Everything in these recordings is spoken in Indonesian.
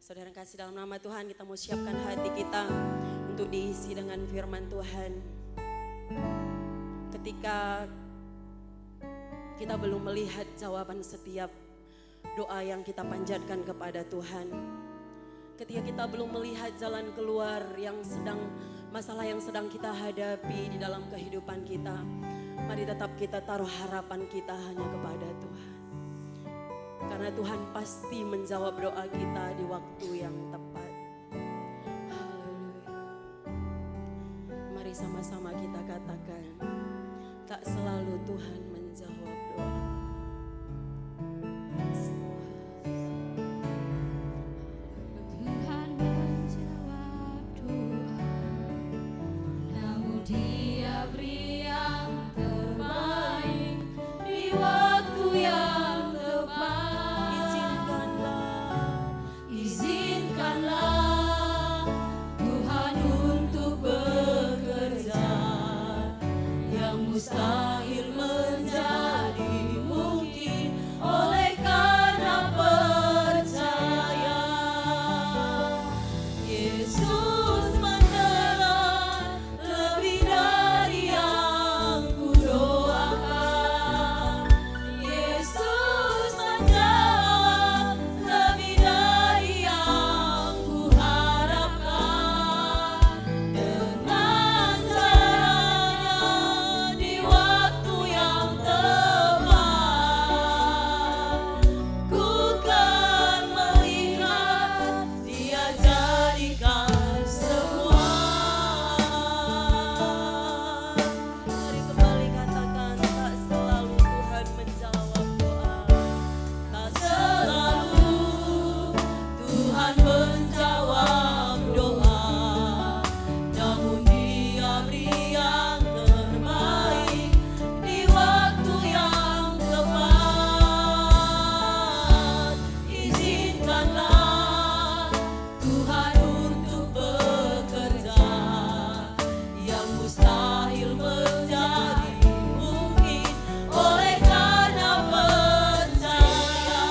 Saudara kasih dalam nama Tuhan, kita mau siapkan hati kita untuk diisi dengan firman Tuhan. Ketika kita belum melihat jawaban setiap doa yang kita panjatkan kepada Tuhan, ketika kita belum melihat jalan keluar masalah yang sedang kita hadapi di dalam kehidupan kita, mari tetap kita taruh harapan kita hanya kepada Tuhan. Karena Tuhan pasti menjawab doa kita di waktu yang tepat. Haleluya. Mari sama-sama kita katakan, tak selalu Tuhan menjawab doa. Tuhan menjawab doa, namun Dia beri yang terbaik di waktu yang tepat. Izinkanlah Tuhan untuk bekerja yang mustahil menjadi mungkin oleh karena percaya. Yesus mendengar lebih dari yang kudoakan. Yesus menjawab lebih dari yang kuharapkan. Dengan caranya di waktu yang tepat, ku kan melihat Dia jadikan semua. Mari kembali katakan, tak selalu Tuhan menjawab doa. Tak selalu Tuhan menjawab doa, namun Dia beri yang terbaik di waktu yang tepat. Izinkanlah Tuhan untuk bekerja yang mustahil menjadi mungkin oleh karena percaya.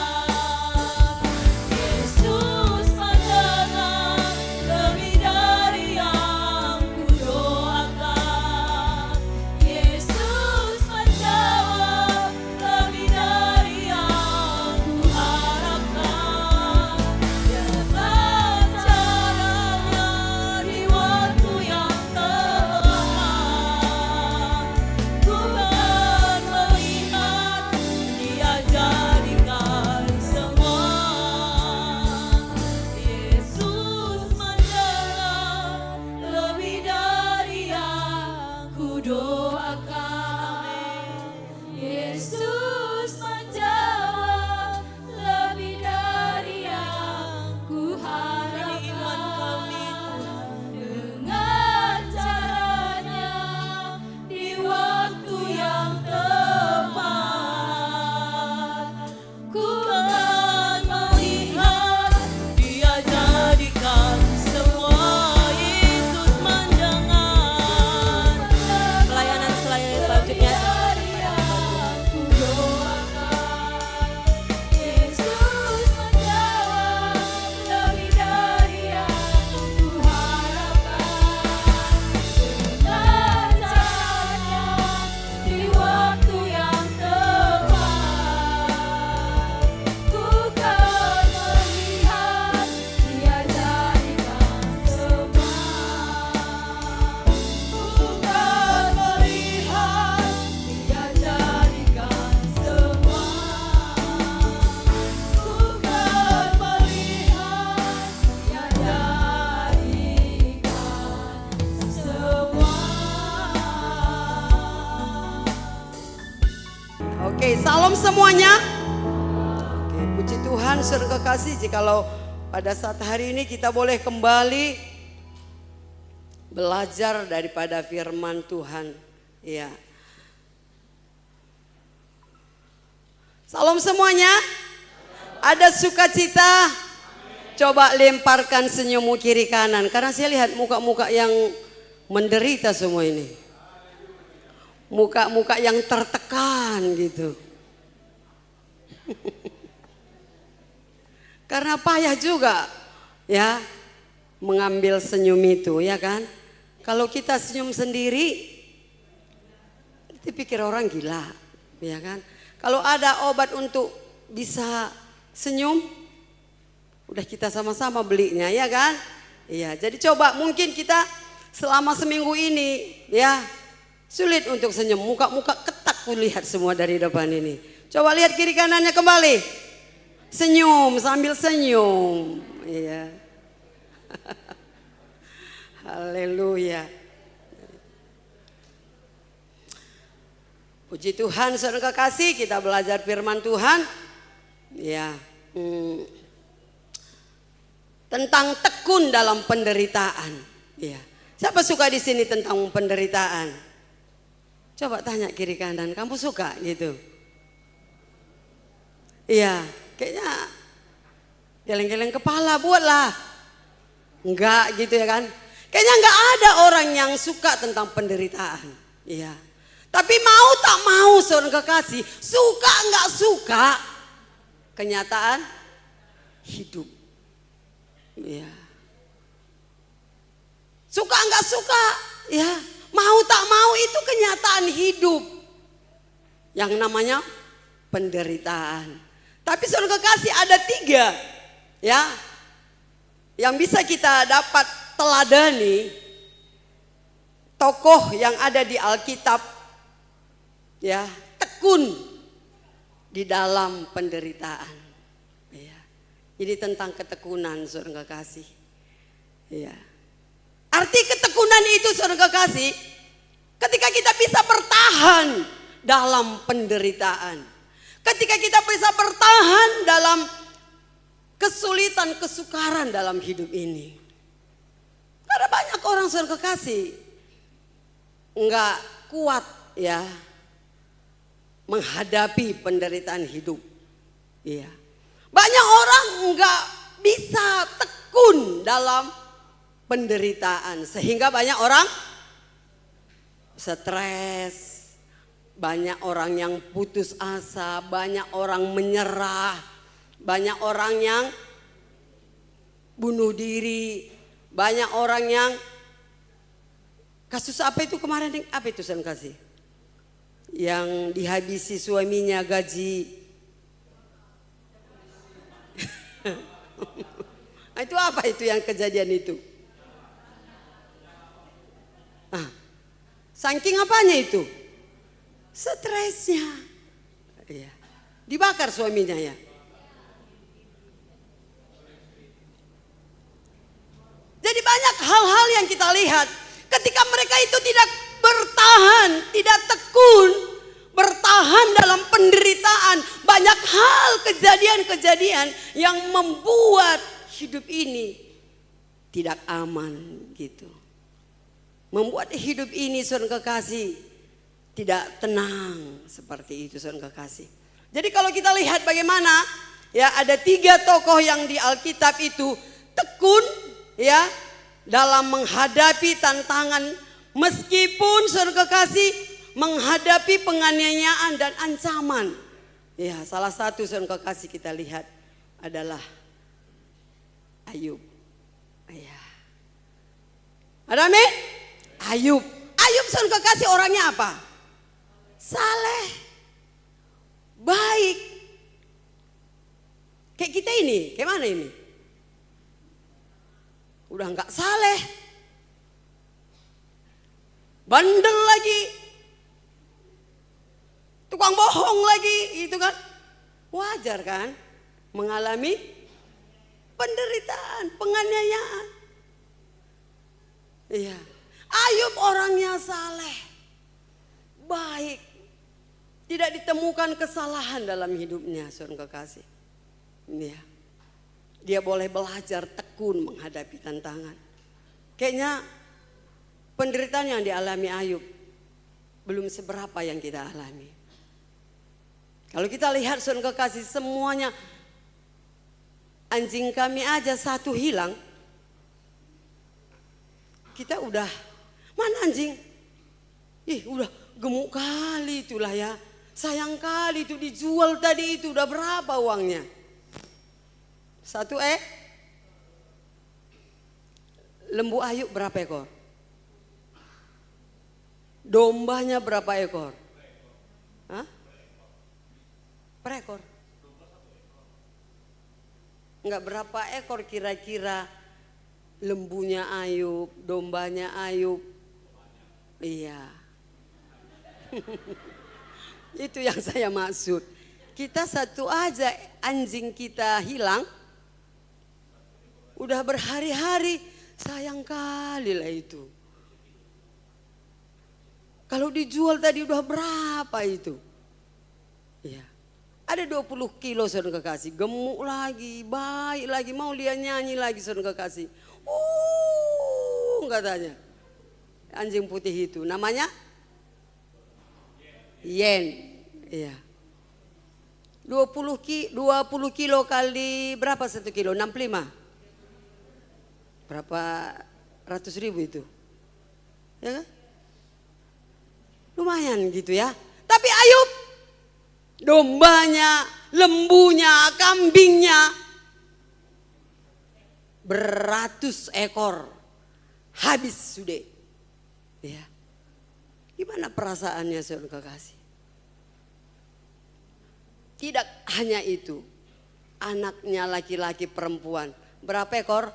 Yesus mendengar lebih dari yang kudoakan. Yesus menjawab lebih dari yang kuharapkan. Dengan caranya di waktu yang tepat, ku kan melihat Dia jadikan semua. Yesus mendengar lebih dari yang kudoakan. Yesus menjawab lebih dari yang kuharapkan. Dengan caranya di waktu yang tepat, ku kan melihat Dia jadikan semua. Yesus mendengar Pelayanan selanjutnya Yesus menjawab lebih dari yang kuharapkan. Dengan caranya di waktu yang tepat, ku kan melihat Dia jadikan semua. Ku kan melihat Dia jadikan semua. Ku kan melihat Dia jadikan semua. Oke, salam semuanya. Oke, puji Tuhan, saudara kekasih, jikalau pada saat hari ini kita boleh kembali belajar daripada firman Tuhan. Ya. Salam semuanya. Ada sukacita? Coba lemparkan senyummu kiri kanan, karena saya lihat muka-muka yang menderita semua ini. Muka-muka yang tertekan gitu. Karena payah juga ya mengambil senyum itu, ya kan? Kalau kita senyum sendiri, kita pikir orang gila, ya kan? Kalau ada obat untuk bisa senyum, udah kita sama-sama belinya, ya kan? Iya, jadi coba mungkin kita selama seminggu ini, ya sulit untuk senyum, muka-muka ketak kulihat semua dari depan ini. Coba lihat kiri kanannya kembali, senyum sambil senyum, iya. Haleluya. Puji Tuhan, saudara kekasih, kita belajar firman Tuhan. Ya, tentang tekun dalam penderitaan. Ya, siapa suka di sini tentang penderitaan? Coba tanya kiri kanan, kamu suka gitu? Iya, kayaknya geleng-geleng kepala, buatlah. Enggak gitu ya kan? Kayaknya enggak ada orang yang suka tentang penderitaan. Iya. Tapi mau tak mau saudara kekasih, suka enggak suka, kenyataan hidup. Iya. Suka enggak suka, ya. Mau tak mau itu kenyataan hidup. Yang namanya penderitaan. Tapi saudara kekasih ada 3, ya, yang bisa kita dapat teladani tokoh yang ada di Alkitab, ya, tekun di dalam penderitaan. Ya. Ini tentang ketekunan, saudara kekasih. Ya. Arti ketekunan itu, saudara kekasih, ketika kita bisa bertahan dalam penderitaan, ketika kita bisa bertahan dalam kesulitan, kesukaran dalam hidup ini. Karena banyak orang, saudara kekasih, enggak kuat, ya, menghadapi penderitaan hidup. Iya. Banyak orang enggak bisa tekun dalam penderitaan, sehingga banyak orang stres, banyak orang yang putus asa, banyak orang menyerah, banyak orang yang bunuh diri, banyak orang yang kasus apa itu kemarin, apa itu saya kasih, yang dihabisi suaminya gaji. Itu apa itu yang kejadian itu? Saking apanya itu? Stresnya. Iya. Dibakar suaminya, ya. Jadi banyak hal-hal yang kita lihat ketika mereka itu tidak bertahan, tidak tekun, bertahan dalam penderitaan. Banyak hal, kejadian-kejadian yang membuat hidup ini tidak aman gitu. Membuat hidup ini, saudara kekasih, tidak tenang seperti itu, saudara kekasih. Jadi kalau kita lihat bagaimana, ya, ada 3 tokoh yang di Alkitab itu tekun, ya, dalam menghadapi tantangan, meskipun saudara kekasih menghadapi penganiayaan dan ancaman. Ya, salah satu saudara kekasih kita lihat adalah Ayub. Ya. Ada amin? Ayub. Ayub saudara kekasih orangnya apa? Saleh, baik. Kayak kita ini, kayak mana ini? Udah enggak saleh, bandel lagi, tukang bohong lagi, gitu kan? Wajar kan? Mengalami penderitaan, penganiayaan. Iya. Ayub orangnya saleh, baik, tidak ditemukan kesalahan dalam hidupnya, saudara kekasih. Iya. Dia boleh belajar tekun menghadapi tantangan. Kayaknya penderitaan yang dialami Ayub belum seberapa yang kita alami. Kalau kita lihat, saudara kekasih, semuanya, anjing kami aja 1 hilang, kita udah, mana anjing? Udah gemuk kali itulah, ya. Sayang kali itu dijual tadi, itu udah berapa uangnya? 1 lembu Ayub berapa ekor? Dombanya berapa ekor? Hah? Per ekor? Enggak, berapa ekor kira-kira lembunya Ayub, dombanya Ayub? Iya. Itu yang saya maksud. Kita satu aja anjing kita hilang, udah berhari-hari, sayang kali lah itu. Kalau dijual tadi udah berapa itu? Iya. Ada 20 kilo saudara kekasih, gemuk lagi, baik lagi, mau dia nyanyi lagi saudara kekasih. Katanya. Anjing putih itu namanya Yen. Iya. 20 kilo kali berapa 1 kilo? 65. Berapa ratus ribu itu? Ya kan? Lumayan gitu ya. Tapi Ayub, dombanya, lembunya, kambingnya beratus ekor habis sudah. Ya. Gimana perasaannya saudara kekasih? Tidak hanya itu, anaknya laki-laki perempuan berapa ekor?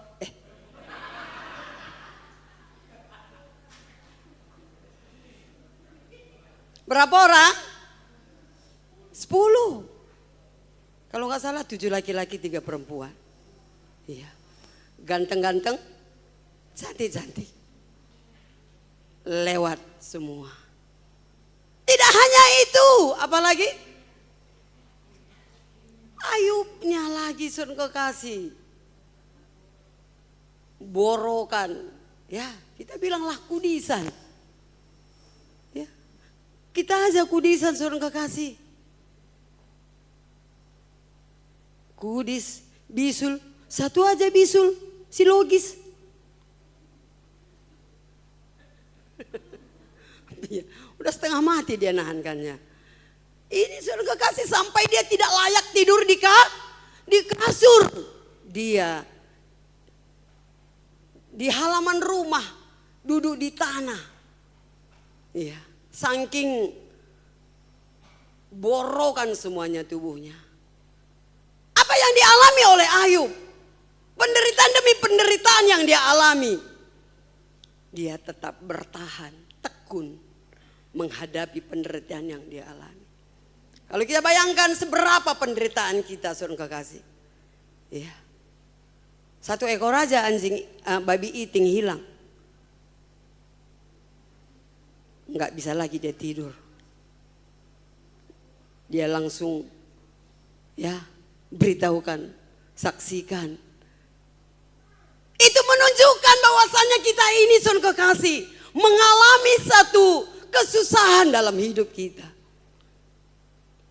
Berapa orang? 10. Kalau nggak salah 7 laki-laki 3 perempuan. Iya. Ganteng-ganteng, cantik-cantik. Lewat semua. Tidak hanya itu, apalagi? Ayubnya lagi saudara kekasih. Borokan. Ya, kita bilanglah kudisan. Ya. Kita aja kudisan saudara kekasih. Kudis, bisul, satu aja bisul, si logis. Udah setengah mati dia nahankannya. Ini saudara kekasih sampai dia tidak layak tidur di kasur. Dia di halaman rumah duduk di tanah. Iya, saking borokan semuanya tubuhnya. Apa yang dialami oleh Ayub? Penderitaan demi penderitaan yang dia alami. Dia tetap bertahan, tekun menghadapi penderitaan yang dia alami. Kalau kita bayangkan seberapa penderitaan kita saudara kekasih. Iya. 1 ekor aja anjing babi iting hilang. Enggak bisa lagi dia tidur. Dia langsung ya beritahukan, saksikan. Itu menunjukkan bahwasannya kita ini saudara kekasih mengalami satu kesusahan dalam hidup kita.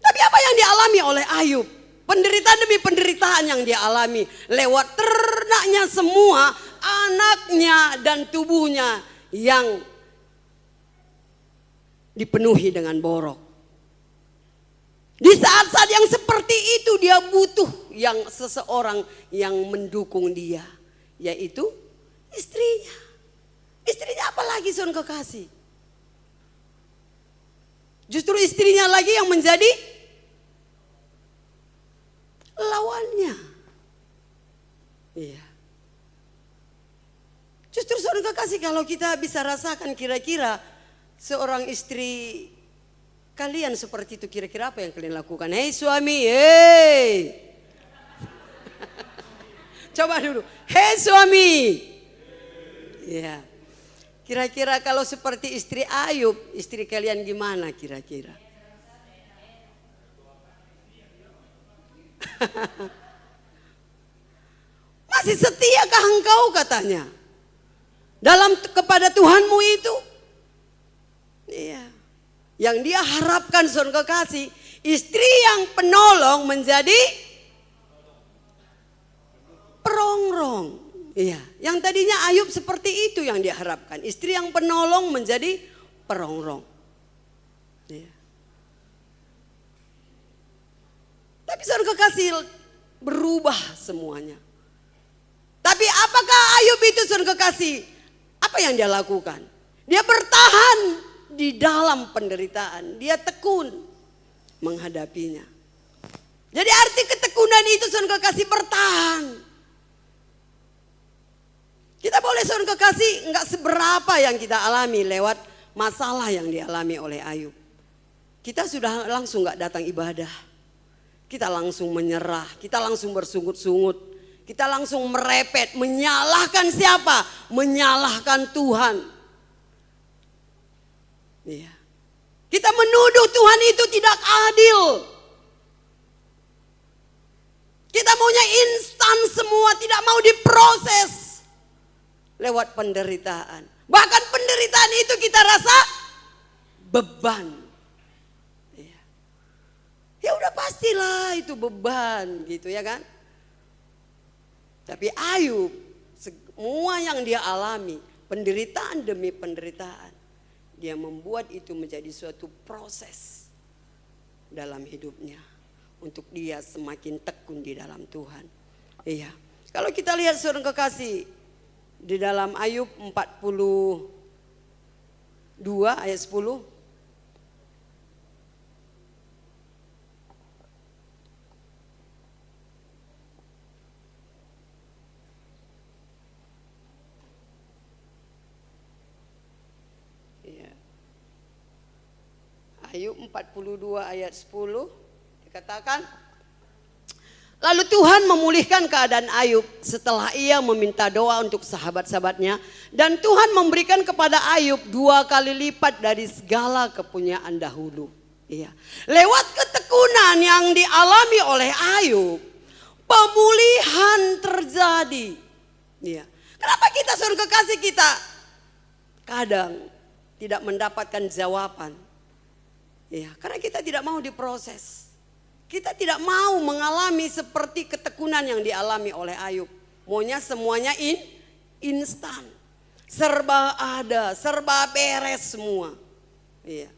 Tapi apa yang dialami oleh Ayub? Penderitaan demi penderitaan yang dia alami. Lewat ternaknya semua, anaknya dan tubuhnya yang dipenuhi dengan borok. Di saat-saat yang seperti itu dia butuh seseorang yang mendukung dia. Yaitu istrinya. Istrinya apa lagi saudara kekasih? Justru istrinya lagi yang menjadi lawannya. Iya. Justru saudara kekasih kalau kita bisa rasakan kira-kira seorang istri kalian seperti itu, kira-kira apa yang kalian lakukan? Hei suami, hei. Coba dulu, hei suami. Iya. Kira-kira kalau seperti istri Ayub, istri kalian gimana kira-kira? Masih setiakah engkau katanya dalam kepada Tuhanmu itu? Iya. Yang dia harapkan saudara kekasih, istri yang penolong menjadi perongrong. Iya, yang tadinya Ayub seperti itu yang diharapkan. Istri yang penolong menjadi perongrong. Iya. Tapi saudara kekasih berubah semuanya. Tapi apakah Ayub itu itu saudara kekasih, apa yang dia lakukan? Dia bertahan di dalam penderitaan. Dia tekun menghadapinya. Jadi arti ketekunan itu saudara kekasih bertahan. Kita boleh saudara kekasih enggak seberapa yang kita alami lewat masalah yang dialami oleh Ayub. Kita sudah langsung enggak datang ibadah. Kita langsung menyerah, kita langsung bersungut-sungut. Kita langsung merepet, menyalahkan siapa? Menyalahkan Tuhan. Iya. Kita menuduh Tuhan itu tidak adil. Kita maunya instan semua, tidak mau diproses lewat penderitaan. Bahkan penderitaan itu kita rasa beban. Iya. Ya udah pastilah itu beban gitu ya kan. Tapi Ayub semua yang dia alami, penderitaan demi penderitaan, dia membuat itu menjadi suatu proses dalam hidupnya. Untuk dia semakin tekun di dalam Tuhan. Iya. Kalau kita lihat saudara kekasih di dalam Ayub 42 ayat 10. Iya. Ayub 42 ayat 10. Dikatakan, lalu Tuhan memulihkan keadaan Ayub setelah ia meminta doa untuk sahabat-sahabatnya. Dan Tuhan memberikan kepada Ayub 2 kali lipat dari segala kepunyaan dahulu. Iya. Lewat ketekunan yang dialami oleh Ayub, pemulihan terjadi. Iya. Kenapa kita saudara kekasih kita kadang tidak mendapatkan jawaban? Iya, karena kita tidak mau diproses. Kita tidak mau mengalami seperti ketekunan yang dialami oleh Ayub. Maunya semuanya instan. Serba ada, serba beres semua. Iya.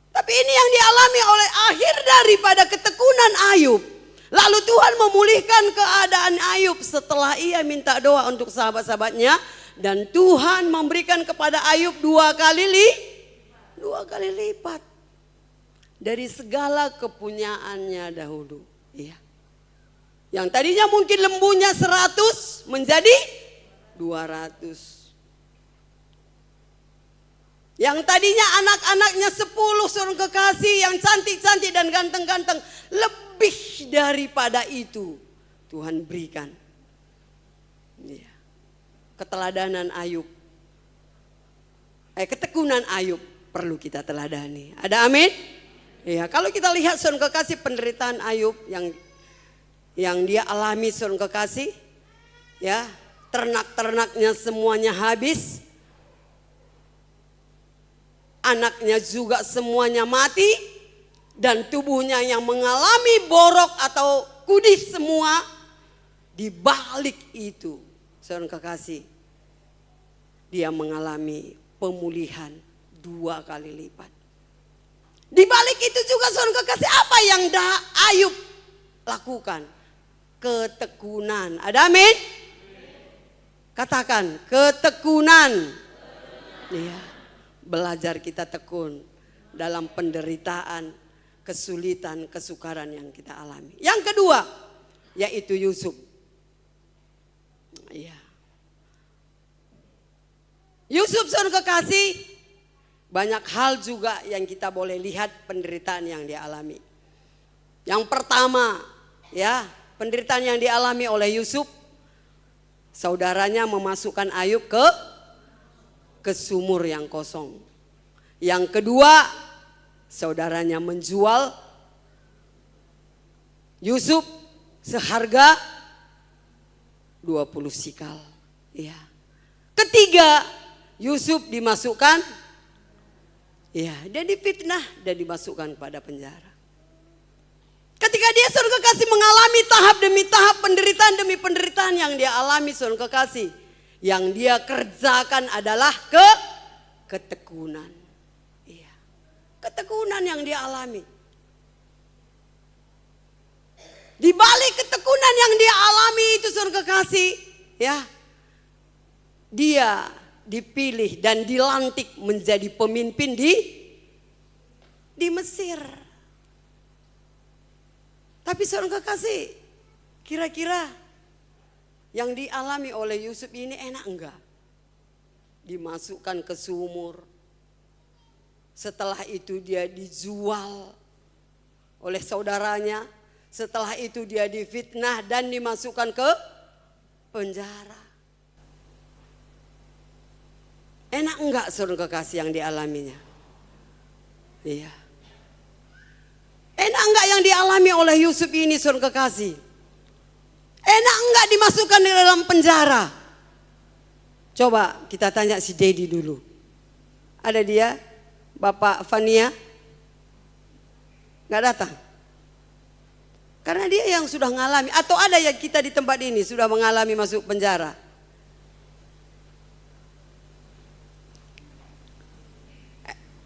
Tapi ini yang dialami oleh akhir daripada ketekunan Ayub. Lalu Tuhan memulihkan keadaan Ayub setelah ia minta doa untuk sahabat-sahabatnya. Dan Tuhan memberikan kepada Ayub 2 kali lipat. Dari segala kepunyaannya dahulu. Iya. Yang tadinya mungkin lembunya 100 menjadi 200. Yang tadinya anak-anaknya 10 seorang kekasih yang cantik-cantik dan ganteng-ganteng. Lebih daripada itu Tuhan berikan. Iya. Keteladanan Ayub. Ketekunan Ayub perlu kita teladani. Ada amin? Ya, kalau kita lihat saudara kekasih penderitaan Ayub yang dia alami saudara kekasih, ya, ternak-ternaknya semuanya habis, anaknya juga semuanya mati, dan tubuhnya yang mengalami borok atau kudis semua. Di balik itu, saudara kekasih, dia mengalami pemulihan 2 kali lipat. Di balik itu juga saudara kekasih, apa yang Ayub lakukan? Ketekunan. Ada amin? Katakan ketekunan. Iya. Belajar kita tekun dalam penderitaan, kesulitan, kesukaran yang kita alami. Yang kedua, yaitu Yusuf. Iya. Yusuf saudara kekasih, banyak hal juga yang kita boleh lihat penderitaan yang dia alami. Yang pertama, ya, penderitaan yang dialami oleh Yusuf, saudaranya memasukkan Ayub ke sumur yang kosong. Yang kedua, saudaranya menjual Yusuf seharga 20 sikal. Ya. Ketiga, Yusuf dimasukkan, ya, dia difitnah dan dimasukkan pada penjara. Ketika dia saudara kekasih mengalami tahap demi tahap, penderitaan demi penderitaan yang dia alami saudara kekasih, yang dia kerjakan adalah ketekunan. Iya. Ketekunan yang dia alami. Di balik ketekunan yang dia alami itu saudara kekasih, ya, dia dipilih dan dilantik menjadi pemimpin di Mesir. Tapi saudara kekasih, kira-kira yang dialami oleh Yusuf ini enak enggak? Dimasukkan ke sumur. Setelah itu dia dijual oleh saudaranya. Setelah itu dia difitnah dan dimasukkan ke penjara. Enak enggak saudara kekasih yang dialaminya? Iya. Enak enggak yang dialami oleh Yusuf ini saudara kekasih? Enak enggak dimasukkan di dalam penjara? Coba kita tanya si Dedi dulu. Ada dia? Bapak Fania? Enggak datang? Karena dia yang sudah mengalami. Atau ada yang kita di tempat ini sudah mengalami masuk penjara?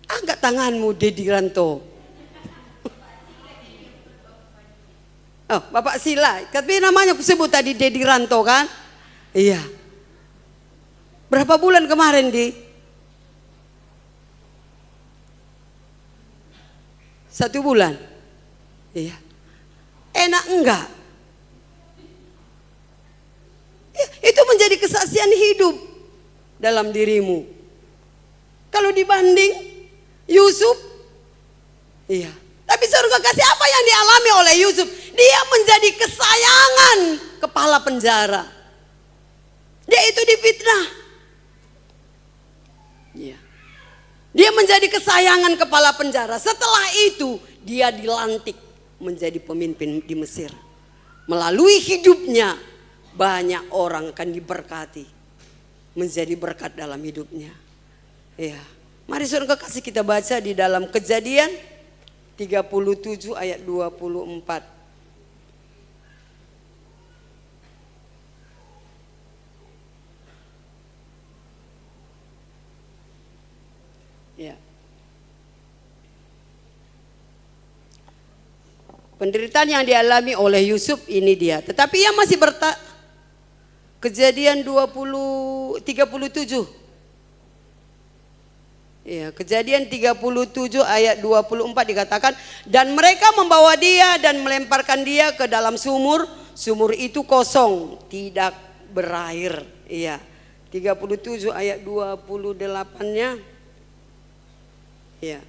Angkat tanganmu Dedi Ranto. Oh, Bapak Sila, tapi namanya aku sebut tadi Dedi Ranto kan? Iya. Berapa bulan kemarin di? 1 bulan. Iya. Enak enggak? Ya, itu menjadi kesaksian hidup dalam dirimu. Kalau dibanding Yusuf, iya. Tapi saudara kasih apa yang dialami oleh Yusuf? Dia menjadi kesayangan kepala penjara. Dia itu difitnah. Iya. Dia menjadi kesayangan kepala penjara. Setelah itu dia dilantik menjadi pemimpin di Mesir. Melalui hidupnya banyak orang akan diberkati. Menjadi berkat dalam hidupnya. Iya. Mari saudara kasih kita baca di dalam Kejadian 37 ayat 24. Ya. Penderitaan yang dialami oleh Yusuf ini dia. Tetapi ia masih Kejadian 37. Ya, Kejadian 37 ayat 24 dikatakan, dan mereka membawa dia dan melemparkan dia ke dalam sumur. Sumur itu kosong, tidak berair. Iya. 37 ayat 28-nya. Iya.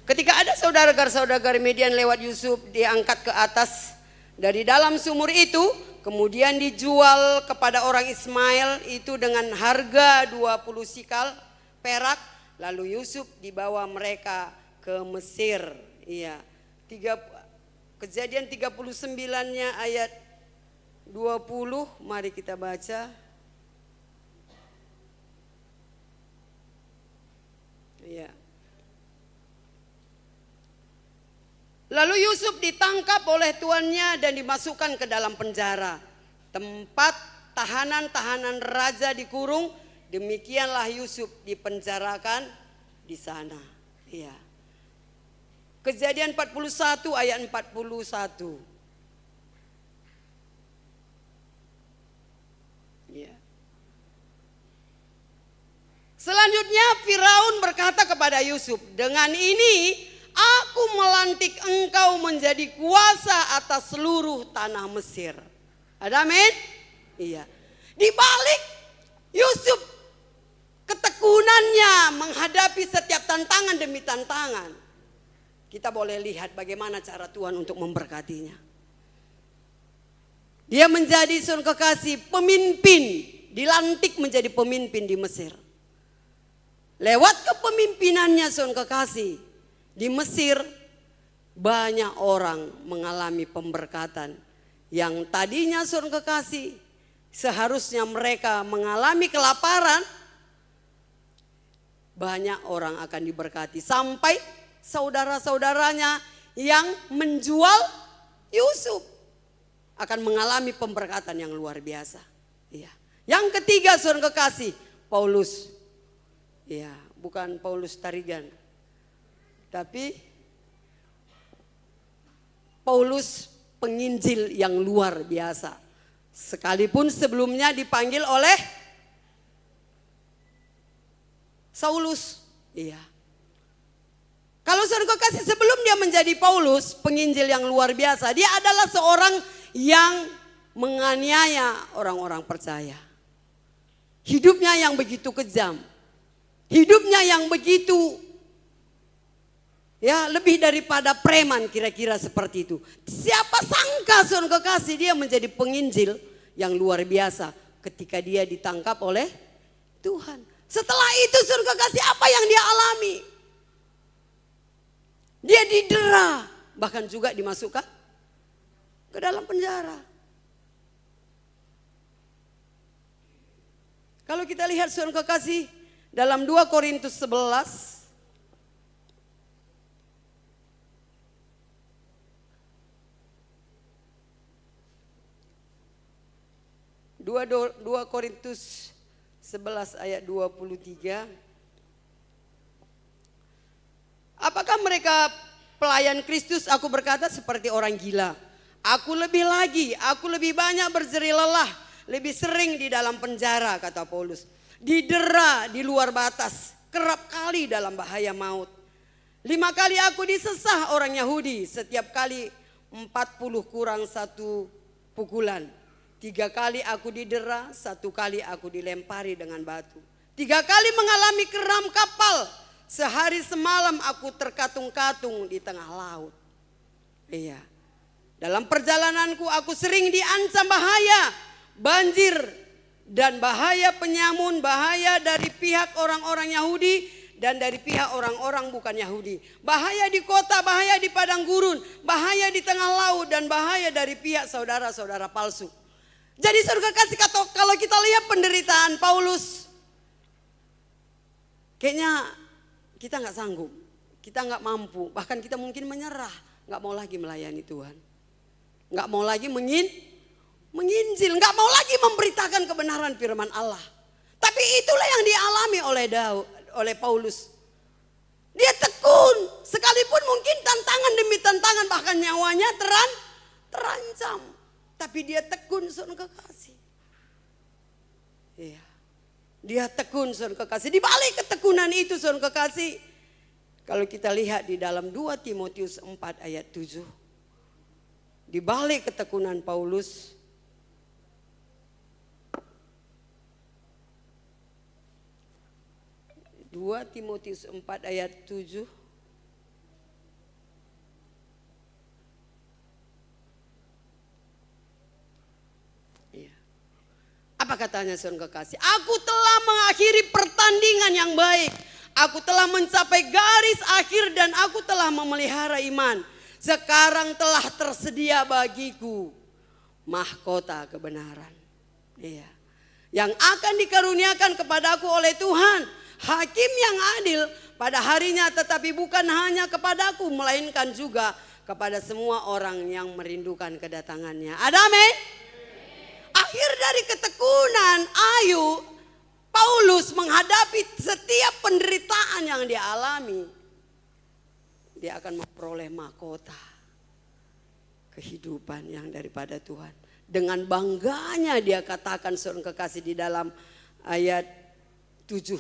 Ketika ada saudara-saudara Midian lewat Yusuf, diangkat ke atas dari dalam sumur itu, kemudian dijual kepada orang Ismail itu dengan harga 20 sikal perak. Lalu Yusuf dibawa mereka ke Mesir. Iya. Kejadian 39-nya ayat 20, mari kita baca. Iya. Lalu Yusuf ditangkap oleh tuannya dan dimasukkan ke dalam penjara, tempat tahanan-tahanan raja dikurung. Demikianlah Yusuf dipenjarakan di sana. Iya. Kejadian 41 ayat 41. Iya. Selanjutnya Firaun berkata kepada Yusuf, dengan ini aku melantik engkau menjadi kuasa atas seluruh tanah Mesir. Ada amin? Iya. Di balik Yusuf ketekunannya menghadapi setiap tantangan demi tantangan, kita boleh lihat bagaimana cara Tuhan untuk memberkatinya. Dia menjadi saudara kekasih pemimpin, dilantik menjadi pemimpin di Mesir. Lewat kepemimpinannya saudara kekasih, di Mesir banyak orang mengalami pemberkatan yang tadinya saudara kekasih seharusnya mereka mengalami kelaparan. Banyak orang akan diberkati sampai saudara-saudaranya yang menjual Yusuf akan mengalami pemberkatan yang luar biasa. Iya. Yang ketiga saudara kekasih, Paulus. Iya, bukan Paulus Tarigan. Tapi Paulus penginjil yang luar biasa. Sekalipun sebelumnya dipanggil oleh Saulus. Iya. Kalau saudara kasih, sebelum dia menjadi Paulus, penginjil yang luar biasa, dia adalah seorang yang menganiaya orang-orang percaya. Hidupnya yang begitu kejam. Hidupnya yang begitu, ya, lebih daripada preman, kira-kira seperti itu. Siapa sangka saudara kasih, dia menjadi penginjil yang luar biasa ketika dia ditangkap oleh Tuhan. Setelah itu saudara kasih, apa yang dia alami? Dia didera, bahkan juga dimasukkan ke dalam penjara. Kalau kita lihat saudara kekasih, dalam 2 Korintus 11 2 Korintus 11 ayat 23. Apakah mereka pelayan Kristus? Aku berkata seperti orang gila. Aku lebih banyak berjerih lelah, lebih sering di dalam penjara, kata Paulus. Didera di luar batas, kerap kali dalam bahaya maut. 5 kali aku disesah orang Yahudi, setiap kali 40 kurang 1 pukulan. 3 kali aku didera, 1 kali aku dilempari dengan batu. 3 kali mengalami keram kapal. Sehari semalam aku terkatung-katung di tengah laut. Iya. Dalam perjalananku aku sering diancam bahaya, banjir dan bahaya penyamun, bahaya dari pihak orang-orang Yahudi dan dari pihak orang-orang bukan Yahudi. Bahaya di kota, bahaya di padang gurun, bahaya di tengah laut, dan bahaya dari pihak saudara-saudara palsu. Jadi saudara kasih, kalau kita lihat penderitaan Paulus, kayaknya kita nggak sanggup, kita nggak mampu, bahkan kita mungkin menyerah, nggak mau lagi melayani Tuhan, nggak mau lagi menginjil, nggak mau lagi memberitakan kebenaran firman Allah. Tapi itulah yang dialami oleh Paulus. Dia tekun, sekalipun mungkin tantangan demi tantangan, bahkan nyawanya terancam, tapi dia tekun, saudara kekasih. Iya. Dia tekun, saudara kekasih. Di balik ketekunan itu, saudara kekasih, kalau kita lihat di dalam 2 Timotius 4 ayat 7, di balik ketekunan Paulus, Dua Timotius 4 ayat 7. Apa katanya saudara kekasih? Aku telah mengakhiri pertandingan yang baik. Aku telah mencapai garis akhir dan aku telah memelihara iman. Sekarang telah tersedia bagiku mahkota kebenaran. Iya. Yang akan dikaruniakan kepadaku oleh Tuhan, hakim yang adil pada harinya, tetapi bukan hanya kepadaku, melainkan juga kepada semua orang yang merindukan kedatangannya. Ada amin? Akhir dari ketekunan Ayub, Paulus menghadapi setiap penderitaan yang dia alami, dia akan memperoleh mahkota kehidupan yang daripada Tuhan. Dengan bangganya dia katakan, saudara kekasih, di dalam ayat 7,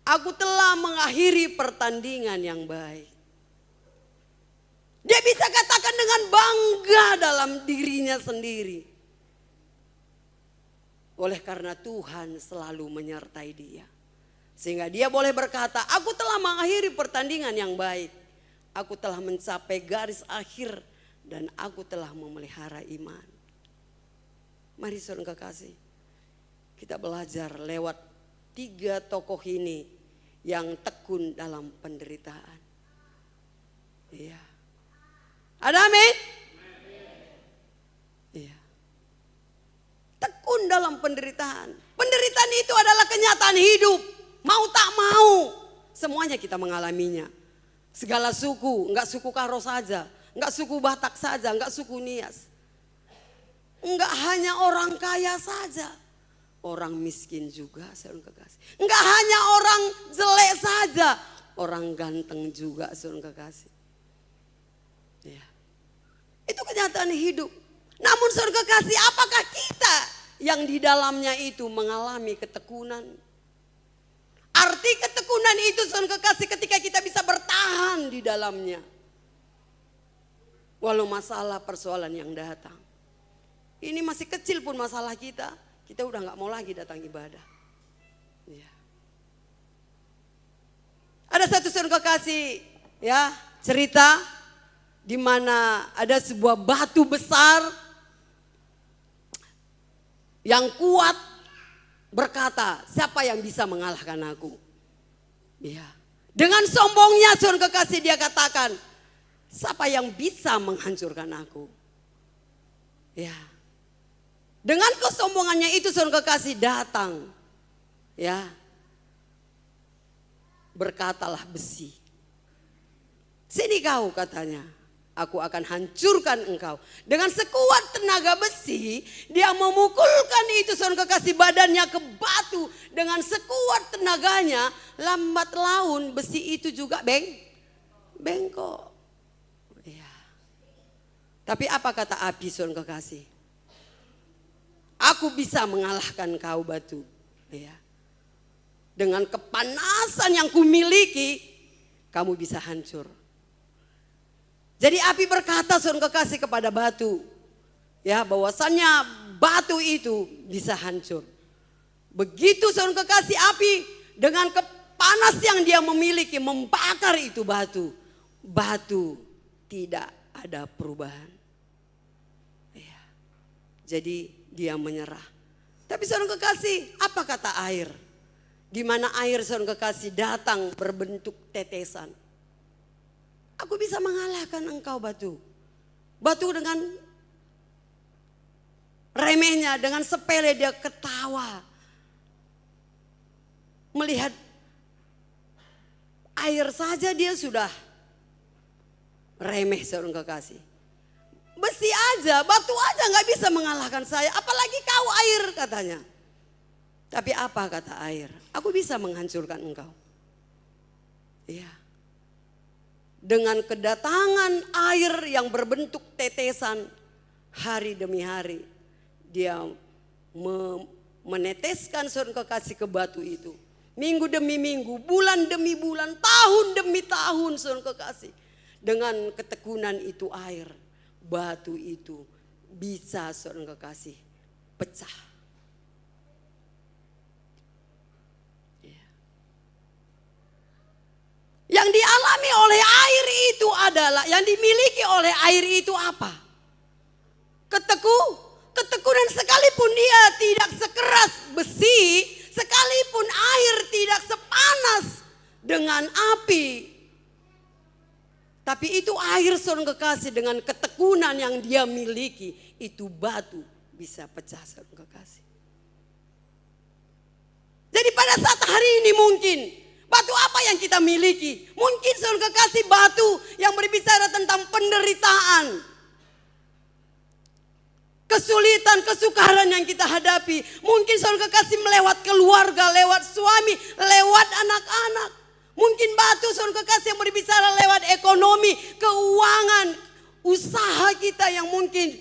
aku telah mengakhiri pertandingan yang baik. Dia bisa katakan dengan bangga dalam dirinya sendiri. Oleh karena Tuhan selalu menyertai dia. Sehingga dia boleh berkata, aku telah mengakhiri pertandingan yang baik. Aku telah mencapai garis akhir dan aku telah memelihara iman. Mari saudara kekasih, kita belajar lewat 3 tokoh ini yang tekun dalam penderitaan. Iya. Ada amin? Iya. Tekun dalam penderitaan. Penderitaan itu adalah kenyataan hidup. Mau tak mau, semuanya kita mengalaminya. Segala suku, enggak suku Karo saja, enggak suku Batak saja, enggak suku Nias. Enggak hanya orang kaya saja, orang miskin juga, saudara kekasih. Enggak hanya orang jelek saja, orang ganteng juga, saudara kekasih. Ya. Itu kenyataan hidup. Namun saudara kekasih, apakah kita yang di dalamnya itu mengalami ketekunan. Arti ketekunan itu saudara kekasih ketika kita bisa bertahan di dalamnya. Walau masalah persoalan yang datang. Ini masih kecil pun masalah kita udah gak mau lagi datang ibadah. Ya. Ada satu saudara kekasih ya cerita di mana ada sebuah batu besar yang kuat berkata, siapa yang bisa mengalahkan aku? Ya. Dengan sombongnya saudara kekasih dia katakan, siapa yang bisa menghancurkan aku? Ya. Dengan kesombongannya itu saudara kekasih datang. Ya. Berkatalah besi. Sini kau katanya. Aku akan hancurkan engkau. Dengan sekuat tenaga besi, dia memukulkan itu saudara kekasih badannya ke batu. Dengan sekuat tenaganya, lambat laun besi itu juga bengkok. Ya. Tapi apa kata api saudara kekasih? Aku bisa mengalahkan kau batu. Ya. Dengan kepanasan yang kumiliki, kamu bisa hancur. Jadi api berkata saudara kekasih kepada batu, ya bahwasannya batu itu bisa hancur. Begitu saudara kekasih api dengan kepanas yang dia memiliki membakar itu batu, batu tidak ada perubahan. Ya. Jadi dia menyerah. Tapi saudara kekasih, apa kata air? Di mana air saudara kekasih datang berbentuk tetesan. Aku bisa mengalahkan engkau batu. Batu dengan remehnya, dengan sepele dia ketawa. Melihat air saja dia sudah remeh saudara kekasih. Besi aja, batu aja gak bisa mengalahkan saya. Apalagi kau air katanya. Tapi apa kata air? Aku bisa menghancurkan engkau. Iya. Dengan kedatangan air yang berbentuk tetesan hari demi hari. Dia meneteskan saudara kekasih ke batu itu. Minggu demi minggu, bulan demi bulan, tahun demi tahun saudara kekasih. Dengan ketekunan itu air, batu itu bisa saudara kekasih pecah. Yang dialami oleh air itu adalah, yang dimiliki oleh air itu apa? Ketekunan sekalipun dia tidak sekeras besi, sekalipun air tidak sepanas dengan api. Tapi itu air saudara kekasih dengan ketekunan yang dia miliki, itu batu bisa pecah saudara kekasih. Jadi pada saat hari ini mungkin batu apa yang kita miliki? Mungkin saudara kekasih batu yang berbicara tentang penderitaan. Kesulitan, kesukaran yang kita hadapi. Mungkin saudara kekasih melewat keluarga, lewat suami, lewat anak-anak. Mungkin batu saudara kekasih yang berbicara lewat ekonomi, keuangan, usaha kita yang mungkin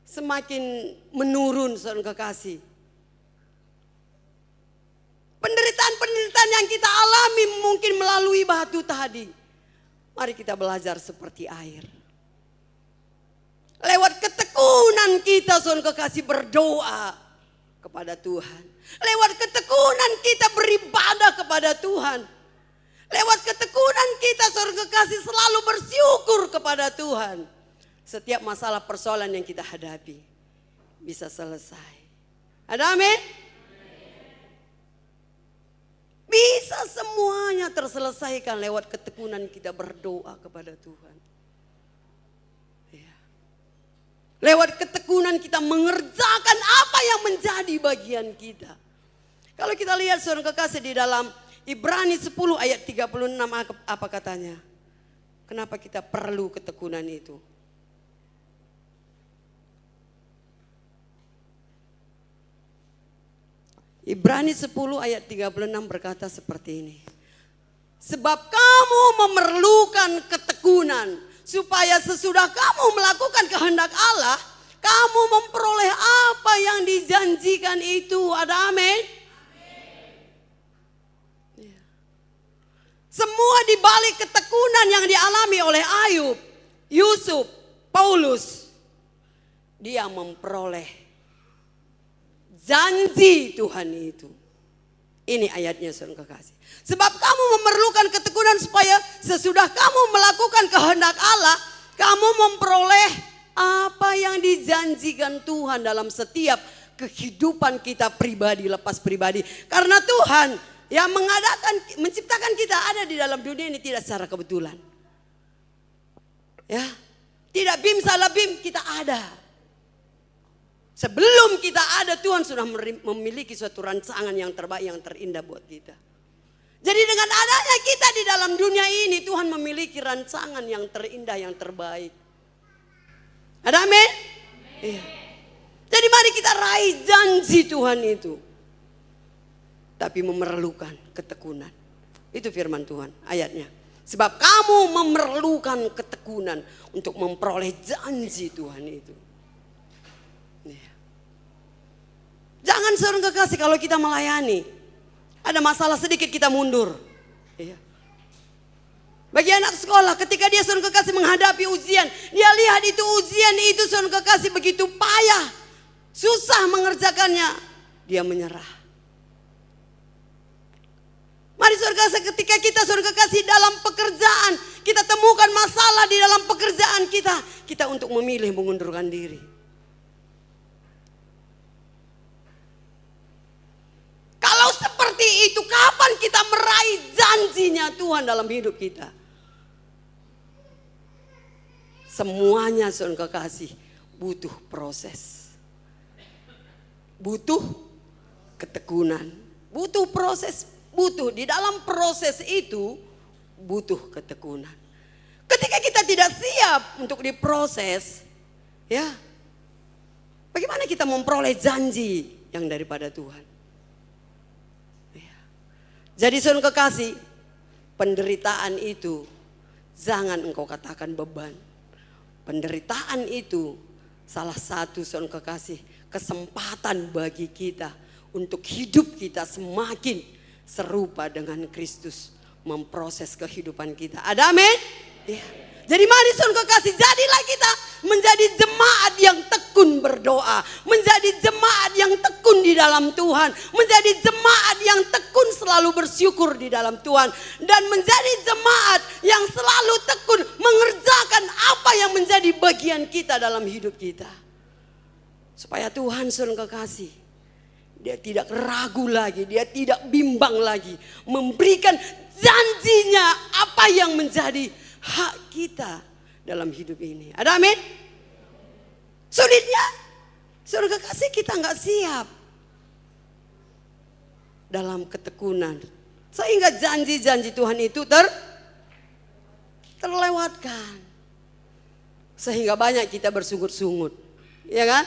semakin menurun saudara kekasih. Penderitaan-penderitaan yang kita alami mungkin melalui batu tadi. Mari kita belajar seperti air. Lewat ketekunan kita saudara kekasih berdoa kepada Tuhan. Lewat ketekunan kita beribadah kepada Tuhan. Lewat ketekunan kita saudara kekasih selalu bersyukur kepada Tuhan. Setiap masalah persoalan yang kita hadapi bisa selesai. Ada amin? Bisa semuanya terselesaikan lewat ketekunan kita berdoa kepada Tuhan. Ya. Lewat ketekunan kita mengerjakan apa yang menjadi bagian kita. Kalau kita lihat saudara kekasih di dalam Ibrani 10 ayat 36 apa katanya? Kenapa kita perlu ketekunan itu? Ibrani 10 ayat 36 berkata seperti ini. Sebab kamu memerlukan ketekunan supaya sesudah kamu melakukan kehendak Allah, kamu memperoleh apa yang dijanjikan itu. Ada amin? Ya. Semua dibalik ketekunan yang dialami oleh Ayub, Yusuf, Paulus, dia memperoleh janji Tuhan itu. Ini ayatnya saudara kekasih. Sebab kamu memerlukan ketekunan supaya sesudah kamu melakukan kehendak Allah, kamu memperoleh apa yang dijanjikan Tuhan dalam setiap kehidupan kita pribadi, lepas pribadi. Karena Tuhan yang menciptakan kita ada di dalam dunia ini tidak secara kebetulan. Ya, tidak bim salah bim, kita ada. Sebelum kita ada, Tuhan sudah memiliki suatu rancangan yang terbaik, yang terindah buat kita. Jadi dengan adanya kita di dalam dunia ini, Tuhan memiliki rancangan yang terindah, yang terbaik. Ada amin? Iya. Jadi mari kita raih janji Tuhan itu. Tapi memerlukan ketekunan. Itu firman Tuhan ayatnya. Sebab kamu memerlukan ketekunan untuk memperoleh janji Tuhan itu. Jangan seorang kekasih kalau kita melayani, ada masalah sedikit kita mundur. Iya. Bagi anak sekolah ketika dia seorang kekasih menghadapi ujian, dia lihat itu ujian itu seorang kekasih begitu payah, susah mengerjakannya, dia menyerah. Mari saudara kekasih, ketika kita saudara kekasih dalam pekerjaan, kita temukan masalah di dalam pekerjaan kita untuk memilih mengundurkan diri. Kalau seperti itu, kapan kita meraih janjinya Tuhan dalam hidup kita? Semuanya saudara kekasih butuh proses. Butuh ketekunan. Butuh proses. Butuh di dalam proses itu butuh ketekunan. Ketika kita tidak siap untuk diproses, ya, bagaimana kita memperoleh janji yang daripada Tuhan? Jadi saudara kekasih, penderitaan itu jangan engkau katakan beban. Penderitaan itu salah satu saudara kekasih kesempatan bagi kita untuk hidup kita semakin serupa dengan Kristus, memproses kehidupan kita. Ada amin? Ya. Jadi mari saudara kekasih, jadilah kita menjadi jemaat yang tekun berdoa, menjadi jemaat yang tekun di dalam Tuhan, menjadi jemaat yang tekun selalu bersyukur di dalam Tuhan, dan menjadi jemaat yang selalu tekun mengerjakan apa yang menjadi bagian kita dalam hidup kita. Supaya Tuhan saudara kekasih, dia tidak ragu lagi, dia tidak bimbang lagi memberikan janjinya apa yang menjadi hak kita dalam hidup ini. Ada amin? Sulitnya, saudara kekasih, kita nggak siap dalam ketekunan, sehingga janji-janji Tuhan itu terlewatkan. Sehingga banyak kita bersungut-sungut, ya kan?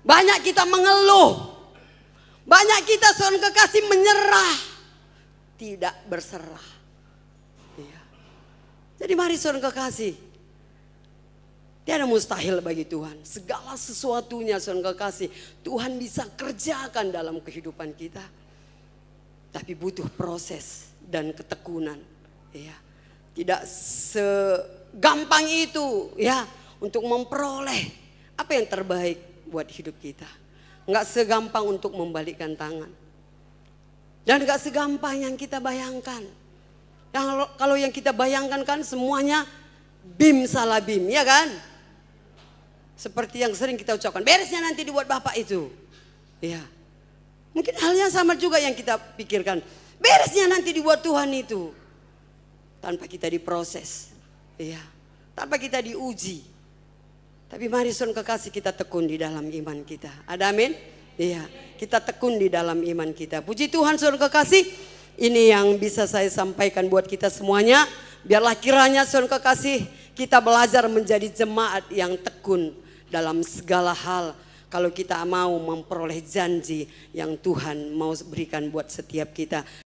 Banyak kita mengeluh, banyak kita saudara kekasih menyerah, tidak berserah. Ya. Jadi mari saudara kekasih, tiada mustahil bagi Tuhan. Segala sesuatunya saudara kekasih, Tuhan bisa kerjakan dalam kehidupan kita. Tapi butuh proses dan ketekunan. Ya. Tidak segampang itu ya untuk memperoleh apa yang terbaik buat hidup kita. Enggak segampang untuk membalikkan tangan. Dan enggak segampang yang kita bayangkan. Kalau yang kita bayangkan kan semuanya bim salah bim, ya kan? Seperti yang sering kita ucapkan, beresnya nanti dibuat Bapak itu. Ya. Mungkin halnya sama juga yang kita pikirkan, beresnya nanti dibuat Tuhan itu. Tanpa kita diproses. Ya. Tanpa kita diuji. Tapi mari saudara kekasih, kita tekun di dalam iman kita. Ada amin? Iya, kita tekun di dalam iman kita. Puji Tuhan saudara kekasih, ini yang bisa saya sampaikan buat kita semuanya. Biarlah kiranya saudara kekasih, kita belajar menjadi jemaat yang tekun dalam segala hal. Kalau kita mau memperoleh janji yang Tuhan mau berikan buat setiap kita.